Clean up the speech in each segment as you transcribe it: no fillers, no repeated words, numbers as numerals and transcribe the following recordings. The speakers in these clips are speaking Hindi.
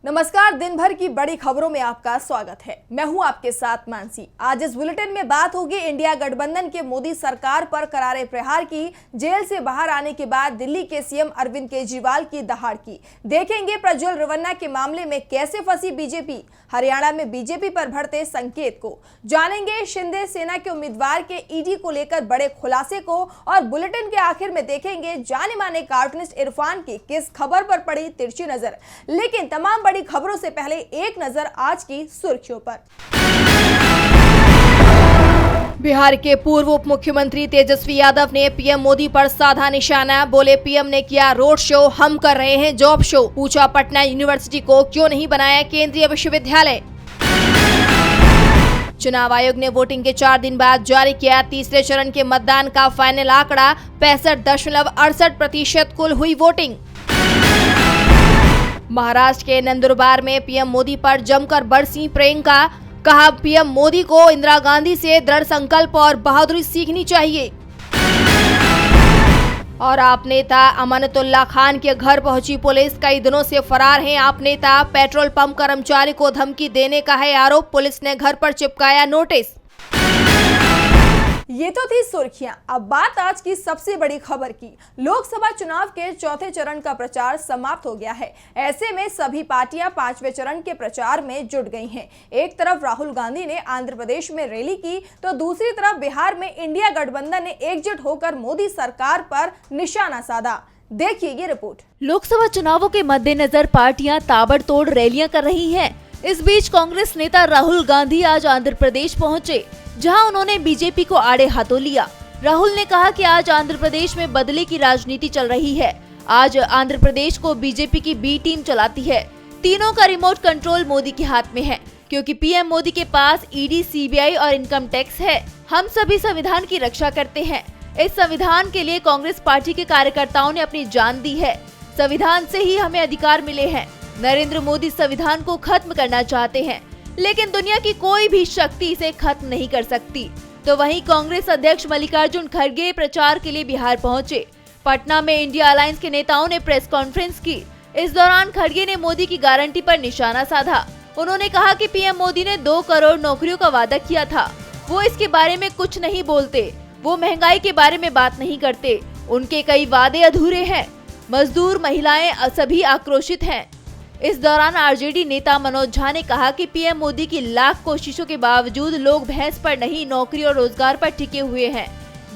नमस्कार, दिन भर की बड़ी खबरों में आपका स्वागत है। मैं हूं आपके साथ मानसी। आज इस बुलेटिन में बात होगी इंडिया गठबंधन के मोदी सरकार पर करारे प्रहार की, जेल से बाहर आने के बाद दिल्ली के सीएम अरविंद केजरीवाल की दहाड़ की। देखेंगे प्रज्वल रेवन्ना के मामले में कैसे फंसी बीजेपी, हरियाणा में बीजेपी पर बढ़ते संकेत को जानेंगे, शिंदे सेना के उम्मीदवार के ईडी को लेकर बड़े खुलासे को, और बुलेटिन के आखिर में देखेंगे जाने माने कार्टूनिस्ट इरफान की किस खबर पर पड़ी तिरछी नजर। लेकिन तमाम बड़ी खबरों से पहले एक नजर आज की सुर्खियों पर। बिहार के पूर्व उप मुख्यमंत्री तेजस्वी यादव ने पीएम मोदी पर साधा निशाना। बोले, पीएम ने किया रोड शो, हम कर रहे हैं जॉब शो। पूछा, पटना यूनिवर्सिटी को क्यों नहीं बनाया केंद्रीय विश्वविद्यालय। चुनाव आयोग ने वोटिंग के 4 दिन बाद जारी किया तीसरे चरण के मतदान का फाइनल आंकड़ा। 65.68% कुल हुई वोटिंग। महाराष्ट्र के नंदुरबार में पीएम मोदी पर जमकर बरसी प्रियंका। कहा, पीएम मोदी को इंदिरा गांधी से दृढ़ संकल्प और बहादुरी सीखनी चाहिए। और आप नेता अमानतुल्लाह खान के घर पहुंची पुलिस। कई दिनों से फरार हैं आप नेता। पेट्रोल पंप कर्मचारी को धमकी देने का है आरोप। पुलिस ने घर पर चिपकाया नोटिस। ये तो थी सुर्खियां। अब बात आज की सबसे बड़ी खबर की। लोकसभा चुनाव के चौथे चरण का प्रचार समाप्त हो गया है। ऐसे में सभी पार्टियां 5वें चरण के प्रचार में जुट गई हैं। एक तरफ राहुल गांधी ने आंध्र प्रदेश में रैली की, तो दूसरी तरफ बिहार में इंडिया गठबंधन ने एकजुट होकर मोदी सरकार पर निशाना साधा। देखिए ये रिपोर्ट। लोकसभा चुनावों के मद्देनजर पार्टियां ताबड़तोड़ रैलियां कर रही हैं। इस बीच कांग्रेस नेता राहुल गांधी आज आंध्र प्रदेश पहुंचे, जहां उन्होंने बीजेपी को आड़े हाथों लिया। राहुल ने कहा कि आज आंध्र प्रदेश में बदले की राजनीति चल रही है। आज आंध्र प्रदेश को बीजेपी की बी टीम चलाती है। तीनों का रिमोट कंट्रोल मोदी के हाथ में है, क्योंकि पीएम मोदी के पास ईडी, सीबीआई और इनकम टैक्स है। हम सभी संविधान की रक्षा करते हैं। इस संविधान के लिए कांग्रेस पार्टी के कार्यकर्ताओं ने अपनी जान दी है। संविधान से ही हमें अधिकार मिले हैं। नरेंद्र मोदी संविधान को खत्म करना चाहते हैं, लेकिन दुनिया की कोई भी शक्ति इसे खत्म नहीं कर सकती। तो वहीं कांग्रेस अध्यक्ष मल्लिकार्जुन खड़गे प्रचार के लिए बिहार पहुंचे। पटना में इंडिया अलायंस के नेताओं ने प्रेस कॉन्फ्रेंस की। इस दौरान खड़गे ने मोदी की गारंटी पर निशाना साधा। उन्होंने कहा कि पीएम मोदी ने 2 करोड़ नौकरियों का वादा किया था। वो इसके बारे में कुछ नहीं बोलते। वो महंगाई के बारे में बात नहीं करते। उनके कई वादे अधूरे हैं। मजदूर, महिलाएं सभी आक्रोशित हैं। इस दौरान आरजेडी नेता मनोज झा ने कहा कि पीएम मोदी की लाख कोशिशों के बावजूद लोग भैंस पर नहीं, नौकरी और रोजगार पर टिके हुए हैं।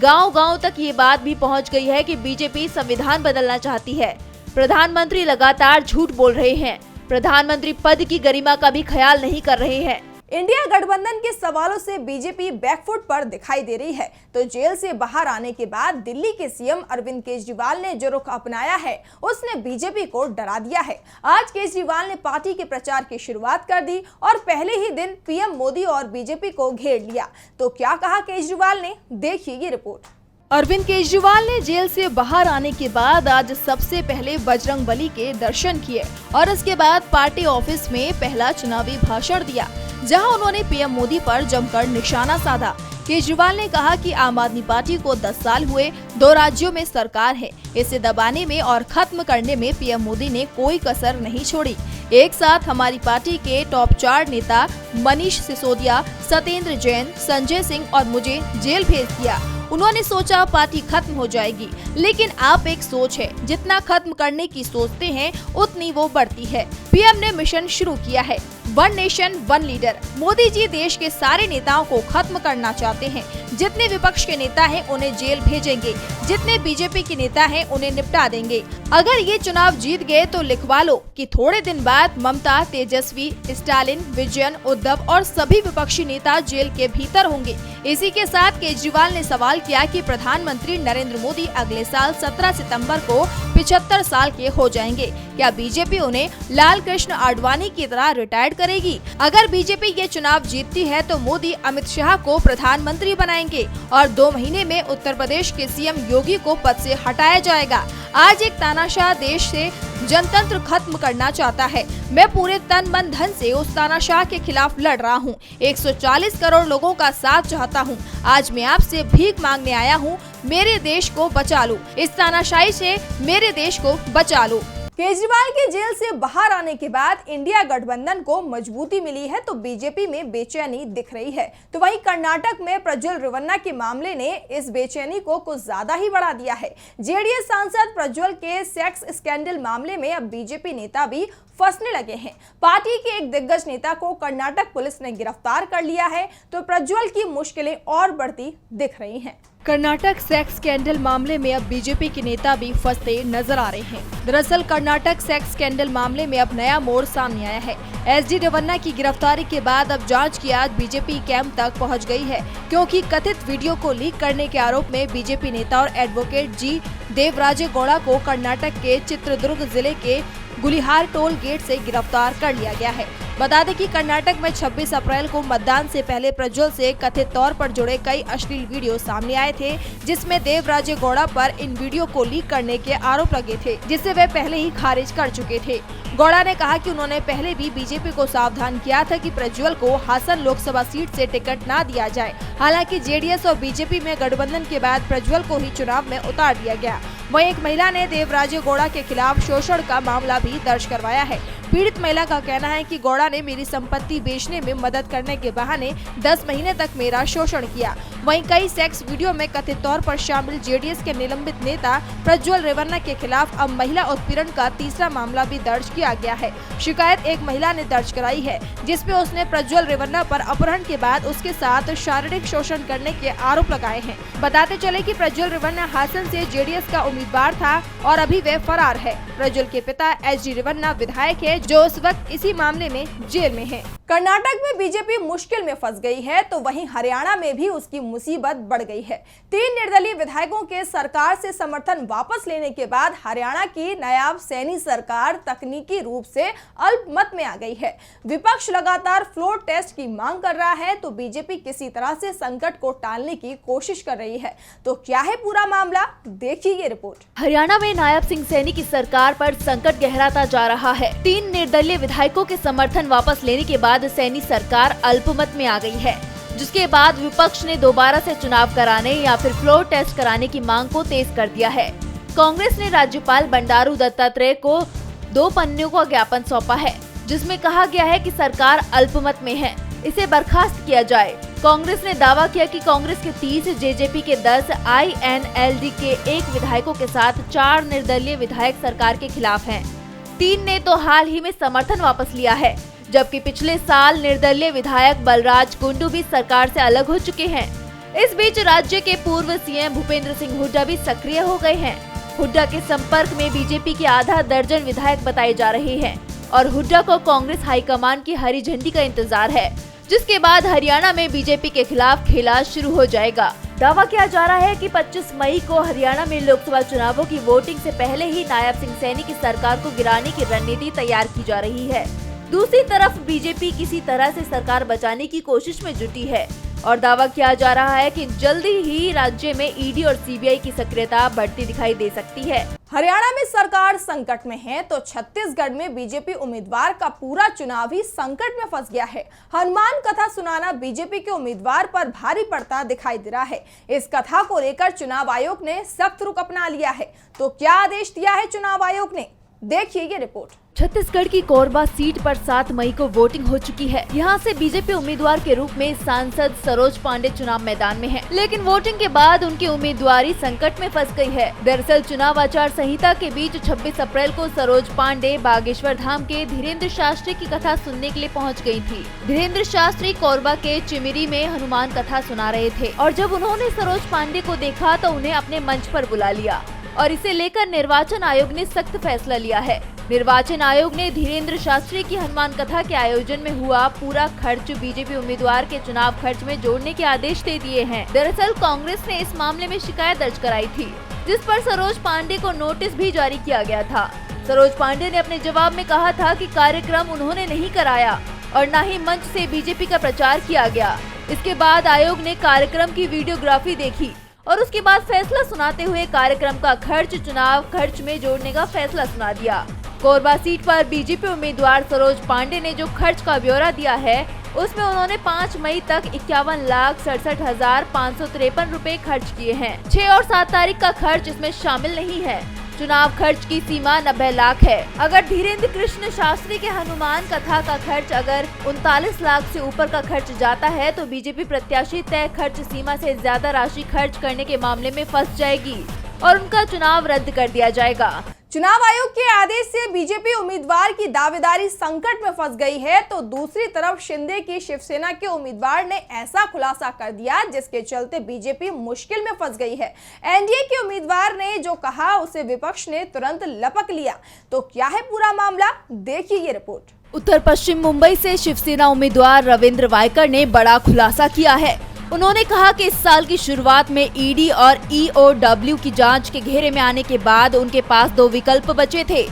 गांव-गांव तक ये बात भी पहुंच गई है कि बीजेपी संविधान बदलना चाहती है। प्रधानमंत्री लगातार झूठ बोल रहे हैं। प्रधानमंत्री पद की गरिमा का भी ख्याल नहीं कर रहे हैं। इंडिया गठबंधन के सवालों से बीजेपी बैकफुट पर दिखाई दे रही है। तो जेल से बाहर आने के बाद दिल्ली के सीएम अरविंद केजरीवाल ने जो रुख अपनाया है, उसने बीजेपी को डरा दिया है। आज केजरीवाल ने पार्टी के प्रचार की शुरुआत कर दी और पहले ही दिन पीएम मोदी और बीजेपी को घेर लिया। तो क्या कहा केजरीवाल ने, देखिए ये रिपोर्ट। अरविंद केजरीवाल ने जेल से बाहर आने के बाद आज सबसे पहले बजरंगबली के दर्शन किए और उसके बाद पार्टी ऑफिस में पहला चुनावी भाषण दिया, जहां उन्होंने पीएम मोदी पर जमकर निशाना साधा। केजरीवाल ने कहा कि आम आदमी पार्टी को 10 साल हुए, 2 राज्यों में सरकार है। इसे दबाने में और खत्म करने में पीएम मोदी ने कोई कसर नहीं छोड़ी। एक साथ हमारी पार्टी के टॉप 4 नेता मनीष सिसोदिया, सत्येंद्र जैन, संजय सिंह और मुझे जेल भेज दिया। उन्होंने सोचा पार्टी खत्म हो जाएगी, लेकिन आप एक सोच है, जितना खत्म करने की सोचते हैं उतनी वो बढ़ती है। पीएम ने मिशन शुरू किया है, 1 नेशन 1 लीडर। मोदी जी देश के सारे नेताओं को खत्म करना चाहते हैं। जितने विपक्ष के नेता हैं उन्हें जेल भेजेंगे, जितने बीजेपी के नेता हैं उन्हें निपटा देंगे। अगर ये चुनाव जीत गए तो लिखवा लो कि थोड़े दिन बाद ममता, तेजस्वी, स्टालिन, विजयन, उद्धव और सभी विपक्षी नेता जेल के भीतर होंगे। इसी के साथ केजरीवाल ने सवाल किया कि प्रधानमंत्री नरेंद्र मोदी अगले साल 17 सितंबर को 75 साल के हो जाएंगे। क्या बीजेपी उन्हें लाल कृष्ण आडवाणी की तरह रिटायर्ड करेगी? अगर बीजेपी ये चुनाव जीतती है तो मोदी अमित शाह को प्रधानमंत्री बनाएंगे और 2 महीने में उत्तर प्रदेश के सीएम योगी को पद से हटाया जाएगा। आज एक तानाशाह देश से जनतंत्र खत्म करना चाहता है। मैं पूरे तन मन धन से उस तानाशाह के खिलाफ लड़ रहा हूँ। 140 करोड़ लोगों का साथ चाहता हूँ। आज मैं आपसे भीख मांगने आया हूँ, मेरे देश को बचा लो। इस तानाशाही से मेरे देश को बचा लो। केजरीवाल के जेल से बाहर आने के बाद इंडिया गठबंधन को मजबूती मिली है तो बीजेपी में बेचैनी दिख रही है। तो वहीं कर्नाटक में प्रज्वल रेवन्ना के मामले ने इस बेचैनी को कुछ ज्यादा ही बढ़ा दिया है। जेडीएस सांसद प्रज्वल के सेक्स स्कैंडल मामले में अब बीजेपी नेता भी फंसने लगे हैं। पार्टी के एक दिग्गज नेता को कर्नाटक पुलिस ने गिरफ्तार कर लिया है तो प्रज्वल की मुश्किलें और बढ़ती दिख रही हैं। कर्नाटक सेक्स स्कैंडल मामले में अब बीजेपी के नेता भी फंसते नजर आ रहे हैं। दरअसल कर्नाटक सेक्स स्कैंडल मामले में अब नया मोड़ सामने आया है। एसडी रेवन्ना की गिरफ्तारी के बाद अब जांच की आग बीजेपी कैंप तक पहुंच गई है, क्योंकि कथित वीडियो को लीक करने के आरोप में बीजेपी नेता और एडवोकेट जी देवराजे गौड़ा को कर्नाटक के चित्रदुर्ग जिले के गुलिहार टोल गेट से गिरफ्तार कर लिया गया है। बता दें कि कर्नाटक में 26 अप्रैल को मतदान से पहले प्रज्वल से कथित तौर पर जुड़े कई अश्लील वीडियो सामने आए थे, जिसमें देवराजे गौड़ा पर इन वीडियो को लीक करने के आरोप लगे थे, जिसे वे पहले ही खारिज कर चुके थे। गौड़ा ने कहा कि उन्होंने पहले भी बीजेपी को सावधान किया था कि प्रज्वल को हासन लोकसभा सीट से टिकट न दिया जाए। हालांकि जेडीएस और बीजेपी में गठबंधन के बाद प्रज्वल को ही चुनाव में उतार दिया गया। वहीं एक महिला ने देवराजे गौड़ा के खिलाफ शोषण का मामला भी दर्ज करवाया है। पीड़ित महिला का कहना है कि गौड़ा ने मेरी संपत्ति बेचने में मदद करने के बहाने 10 महीने तक मेरा शोषण किया। वहीं कई सेक्स वीडियो में कथित तौर पर शामिल जेडीएस के निलंबित नेता प्रज्वल रेवन्ना के खिलाफ अब महिला उत्पीड़न का तीसरा मामला भी दर्ज किया गया है। शिकायत एक महिला ने दर्ज कराई है, जिसमें उसने प्रज्वल रेवन्ना पर अपहरण के बाद उसके साथ शारीरिक शोषण करने के आरोप लगाए हैं। बताते चले कि प्रज्वल रेवन्ना हासन से जेडीएस का उम्मीदवार था और अभी वे फरार है। प्रज्वल के पिता एसडी रेवन्ना विधायक है, जो उस वक्त इसी मामले में जेल में है। कर्नाटक में बीजेपी मुश्किल में फंस गई है तो वहीं हरियाणा में भी उसकी मुसीबत बढ़ गई है। 3 निर्दलीय विधायकों के सरकार से समर्थन वापस लेने के बाद हरियाणा की नायाब सैनी सरकार तकनीकी रूप से अल्पमत में आ गई है। विपक्ष लगातार फ्लोर टेस्ट की मांग कर रहा है तो बीजेपी किसी तरह से संकट को टालने की कोशिश कर रही है। तो क्या है पूरा मामला, देखिए ये रिपोर्ट। हरियाणा में नायब सिंह सैनी की सरकार पर संकट गहराता जा रहा है। 3 निर्दलीय विधायकों के समर्थन वापस लेने के बाद सैनी सरकार अल्पमत में आ गई है, जिसके बाद विपक्ष ने दोबारा से चुनाव कराने या फिर फ्लोर टेस्ट कराने की मांग को तेज कर दिया है। कांग्रेस ने राज्यपाल बंडारू दत्तात्रेय को 2 पन्नों का ज्ञापन सौंपा है, जिसमें कहा गया है कि सरकार अल्पमत में है, इसे बर्खास्त किया जाए। कांग्रेस ने दावा किया कि कांग्रेस के 30, जेजेपी के 10, आईएनएलडी के 1 विधायकों के साथ 4 निर्दलीय विधायक सरकार के खिलाफ हैं। 3 ने तो हाल ही में समर्थन वापस लिया है, जबकि पिछले साल निर्दलीय विधायक बलराज कुंडू भी सरकार से अलग हो चुके हैं। इस बीच राज्य के पूर्व सीएम भूपेंद्र सिंह हुड्डा भी सक्रिय हो गए हैं। हुड्डा के संपर्क में बीजेपी के आधा दर्जन विधायक बताए जा रहे हैं और हुड्डा को कांग्रेस हाईकमान की हरी झंडी का इंतजार है, जिसके बाद हरियाणा में बीजेपी के खिलाफ खेला शुरू हो जाएगा। दावा किया जा रहा है कि 25 मई को हरियाणा में लोकसभा चुनावों की वोटिंग से पहले ही नायब सिंह सैनी की सरकार को गिराने की रणनीति तैयार की जा रही है। दूसरी तरफ बीजेपी किसी तरह से सरकार बचाने की कोशिश में जुटी है और दावा किया जा रहा है कि जल्दी ही राज्य में ईडी और सीबीआई की सक्रियता बढ़ती दिखाई दे सकती है। हरियाणा में सरकार संकट में है तो छत्तीसगढ़ में बीजेपी उम्मीदवार का पूरा चुनाव ही संकट में फंस गया है। हनुमान कथा सुनाना बीजेपी के उम्मीदवार पर भारी पड़ता दिखाई दे रहा है। इस कथा को लेकर चुनाव आयोग ने सख्त रुख अपना लिया है। तो क्या आदेश दिया है चुनाव आयोग ने, देखिए ये रिपोर्ट। छत्तीसगढ़ की कोरबा सीट पर 7 मई को वोटिंग हो चुकी है। यहाँ से बीजेपी उम्मीदवार के रूप में सांसद सरोज पांडे चुनाव मैदान में हैं, लेकिन वोटिंग के बाद उनकी उम्मीदवारी संकट में फंस गई है। दरअसल चुनाव आचार संहिता के बीच 26 अप्रैल को सरोज पांडे बागेश्वर धाम के धीरेन्द्र शास्त्री की कथा सुनने के लिए पहुँच गयी थी। धीरेन्द्र शास्त्री कोरबा के चिमिरी में हनुमान कथा सुना रहे थे और जब उन्होंने सरोज पांडे को देखा तो उन्हें अपने मंच पर बुला लिया और इसे लेकर निर्वाचन आयोग ने सख्त फैसला लिया है। निर्वाचन आयोग ने धीरेन्द्र शास्त्री की हनुमान कथा के आयोजन में हुआ पूरा खर्च बीजेपी उम्मीदवार के चुनाव खर्च में जोड़ने के आदेश दे दिए हैं। दरअसल कांग्रेस ने इस मामले में शिकायत दर्ज कराई थी, जिस पर सरोज पांडे को नोटिस भी जारी किया गया था। सरोज पांडे ने अपने जवाब में कहा था कि कार्यक्रम उन्होंने नहीं कराया और न ही मंच से बीजेपी का प्रचार किया गया। इसके बाद आयोग ने कार्यक्रम की वीडियोग्राफी देखी और उसके बाद फैसला सुनाते हुए कार्यक्रम का खर्च चुनाव खर्च में जोड़ने का फैसला सुना दिया। कोरबा सीट पर बीजेपी उम्मीदवार सरोज पांडे ने जो खर्च का ब्यौरा दिया है, उसमें उन्होंने 5 मई तक 51,67,553 रुपए खर्च किए हैं। 6 और 7 तारीख का खर्च इसमें शामिल नहीं है। चुनाव खर्च की सीमा 90 लाख है। अगर धीरेन्द्र कृष्ण शास्त्री के हनुमान कथा का खर्च अगर 39 लाख से ऊपर का खर्च जाता है तो बीजेपी प्रत्याशी तय खर्च सीमा से ज्यादा राशि खर्च करने के मामले में फंस जाएगी और उनका चुनाव रद्द कर दिया जाएगा। चुनाव आयोग के आदेश से बीजेपी उम्मीदवार की दावेदारी संकट में फंस गई है, तो दूसरी तरफ शिंदे की शिवसेना के उम्मीदवार ने ऐसा खुलासा कर दिया जिसके चलते बीजेपी मुश्किल में फंस गई है। एनडीए के उम्मीदवार ने जो कहा उसे विपक्ष ने तुरंत लपक लिया। तो क्या है पूरा मामला, देखिए ये रिपोर्ट। उत्तर पश्चिम मुंबई से शिवसेना उम्मीदवार रविंद्र वायकर ने बड़ा खुलासा किया है। उन्होंने कहा कि इस साल की शुरुआत में ईडी और ईओडब्ल्यू की जांच के घेरे में आने के बाद उनके पास 2 विकल्प बचे थे।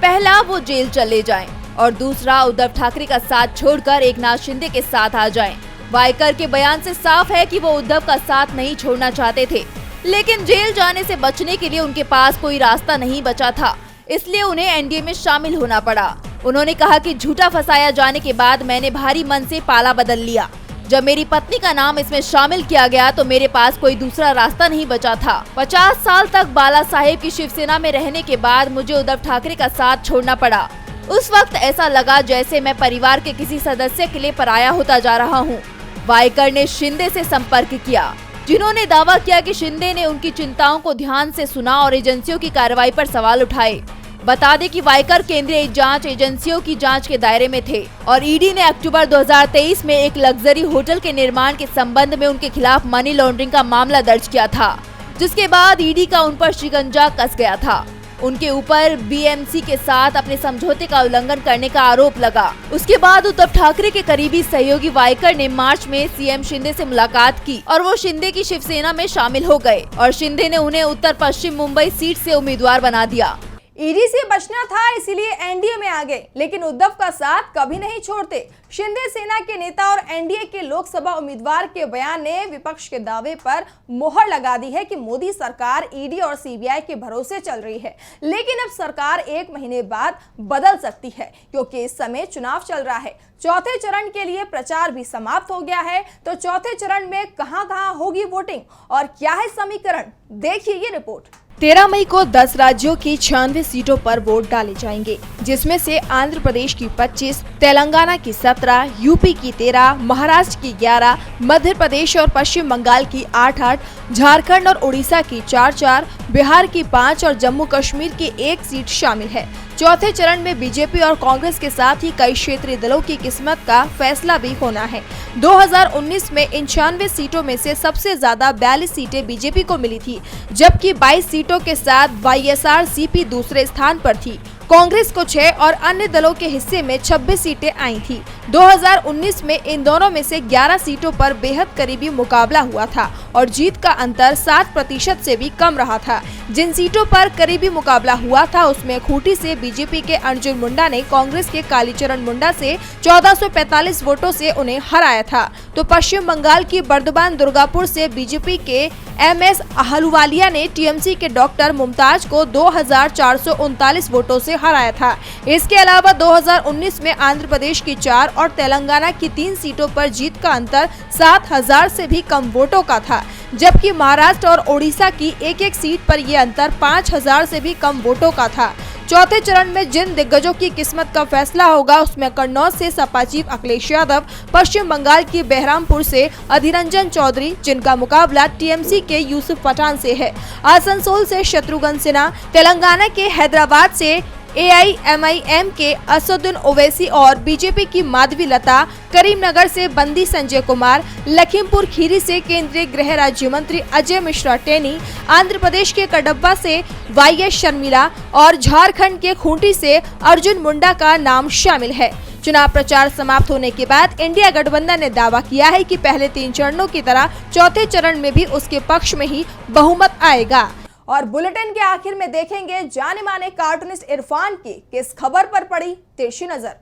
पहला, वो जेल चले जाएं और दूसरा, उद्धव ठाकरे का साथ छोड़कर एकनाथ शिंदे के साथ आ जाएं। वायकर के बयान से साफ है कि वो उद्धव का साथ नहीं छोड़ना चाहते थे, लेकिन जेल जाने से बचने के लिए उनके पास कोई रास्ता नहीं बचा था, इसलिए उन्हें एनडीए में शामिल होना पड़ा। उन्होंने कहा कि झूठा फंसाया जाने के बाद मैंने भारी मन से पाला बदल लिया। जब मेरी पत्नी का नाम इसमें शामिल किया गया तो मेरे पास कोई दूसरा रास्ता नहीं बचा था। 50 साल तक बाला साहेब की शिवसेना में रहने के बाद मुझे उद्धव ठाकरे का साथ छोड़ना पड़ा। उस वक्त ऐसा लगा जैसे मैं परिवार के किसी सदस्य के लिए पराया होता जा रहा हूँ। वायकर ने शिंदे से संपर्क किया, जिन्होंने दावा किया कि शिंदे ने उनकी चिंताओं को ध्यान से सुना और एजेंसियों की कार्रवाई पर सवाल उठाए। बता दें कि वायकर केंद्रीय जांच एजेंसियों की जांच के दायरे में थे और ईडी ने अक्टूबर 2023 में एक लग्जरी होटल के निर्माण के संबंध में उनके खिलाफ मनी लॉन्ड्रिंग का मामला दर्ज किया था, जिसके बाद ईडी का उन पर शिकंजा कस गया था। उनके ऊपर बीएमसी के साथ अपने समझौते का उल्लंघन करने का आरोप लगा। उसके बाद उद्धव ठाकरे के करीबी सहयोगी वायकर ने मार्च में सीएम शिंदे से मुलाकात की और वो शिंदे की शिवसेना में शामिल हो गए और शिंदे ने उन्हें उत्तर पश्चिम मुंबई सीट से उम्मीदवार बना दिया। ईडी से बचना था इसीलिए एनडीए में आ गए, लेकिन उद्धव का साथ कभी नहीं छोड़ते। शिंदे सेना के नेता और एनडीए के लोकसभा उम्मीदवार के बयान ने विपक्ष के दावे पर मोहर लगा दी है कि मोदी सरकार ईडी और सीबीआई के भरोसे चल रही है। लेकिन अब सरकार 1 महीने बाद बदल सकती है, क्योंकि इस समय चुनाव चल रहा है। चौथे चरण के लिए प्रचार भी समाप्त हो गया है। तो चौथे चरण में कहां-कहां होगी वोटिंग और क्या है समीकरण, देखिए ये रिपोर्ट। 13 मई को 10 राज्यों की 96 सीटों पर वोट डाले जाएंगे, जिसमें से आंध्र प्रदेश की 25, तेलंगाना की 17, यूपी की 13, महाराष्ट्र की 11, मध्य प्रदेश और पश्चिम बंगाल की 8-8, झारखंड और उड़ीसा की 4-4, बिहार की 5 और जम्मू कश्मीर की 1 सीट शामिल है। चौथे चरण में बीजेपी और कांग्रेस के साथ ही कई क्षेत्रीय दलों की किस्मत का फैसला भी होना है। 2019 में इन 96 सीटों में से सबसे ज्यादा 42 सीटें बीजेपी को मिली थी, जबकि 22 सीटों के साथ वाईएसआरसीपी दूसरे स्थान पर थी। कांग्रेस को 6 और अन्य दलों के हिस्से में 26 सीटें आई थी। 2019 में इन दोनों में से 11 सीटों पर बेहद करीबी मुकाबला हुआ था और जीत का अंतर 7% से भी कम रहा था। जिन सीटों पर करीबी मुकाबला हुआ था उसमें खूंटी से बीजेपी के अर्जुन मुंडा ने कांग्रेस के कालीचरण मुंडा से 1445 वोटों से उन्हें हराया था। तो पश्चिम बंगाल की बर्दवान दुर्गापुर से बीजेपी के MS अहलुवालिया ने टीएमसी के डॉक्टर मुमताज को 2439 वोटों से हराया था। इसके अलावा 2019 में आंध्र प्रदेश की 4 और तेलंगाना की 3 सीटों पर जीत का अंतर 7000 से भी कम वोटों का था, जबकि महाराष्ट्र और ओडिशा की 1-1 सीट पर यह अंतर 5000 से भी कम वोटों का था। चौथे चरण में जिन दिग्गजों की किस्मत का फैसला होगा उसमें कन्नौज से सपा चीफ अखिलेश यादव, पश्चिम बंगाल की बहरामपुर से अधीररंजन चौधरी, जिनका मुकाबला टीएमसी के यूसुफ पठान से है, आसनसोल से शत्रुघ्न सिन्हा, तेलंगाना के हैदराबाद से AIMIM के असदुद्दीन ओवैसी और बीजेपी की माधवी लता, करीमनगर से बंदी संजय कुमार, लखीमपुर खीरी से केंद्रीय गृह राज्य मंत्री अजय मिश्रा टेनी, आंध्र प्रदेश के कडब्बा से YS शर्मिला और झारखंड के खूंटी से अर्जुन मुंडा का नाम शामिल है। चुनाव प्रचार समाप्त होने के बाद इंडिया गठबंधन ने दावा किया है कि पहले 3 चरणों की तरह चौथे चरण में भी उसके पक्ष में ही बहुमत आएगा। और बुलेटिन के आखिर में देखेंगे जाने माने कार्टूनिस्ट इरफान की किस खबर पर पड़ी तिरछी नजर।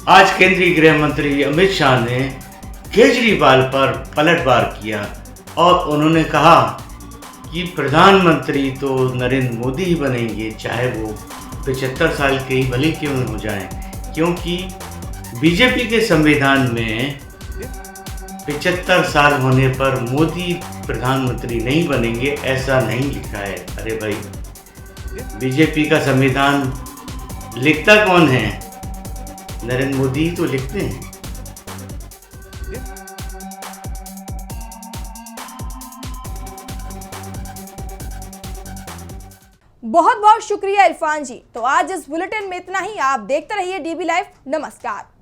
आज केंद्रीय गृह मंत्री अमित शाह ने केजरीवाल पर पलटवार किया और उन्होंने कहा कि प्रधानमंत्री तो नरेंद्र मोदी ही बनेंगे, चाहे वो 75 साल के ही भले क्यों हो जाएं, क्योंकि बीजेपी के संविधान में 75 साल होने पर मोदी प्रधानमंत्री नहीं बनेंगे ऐसा नहीं लिखा है। अरे भाई, बीजेपी का संविधान लिखता कौन है? नरेंद्र मोदी ही तो लिखते हैं। बहुत बहुत शुक्रिया इरफान जी। तो आज इस बुलेटिन में इतना ही। आप देखते रहिए डीबी लाइव। नमस्कार।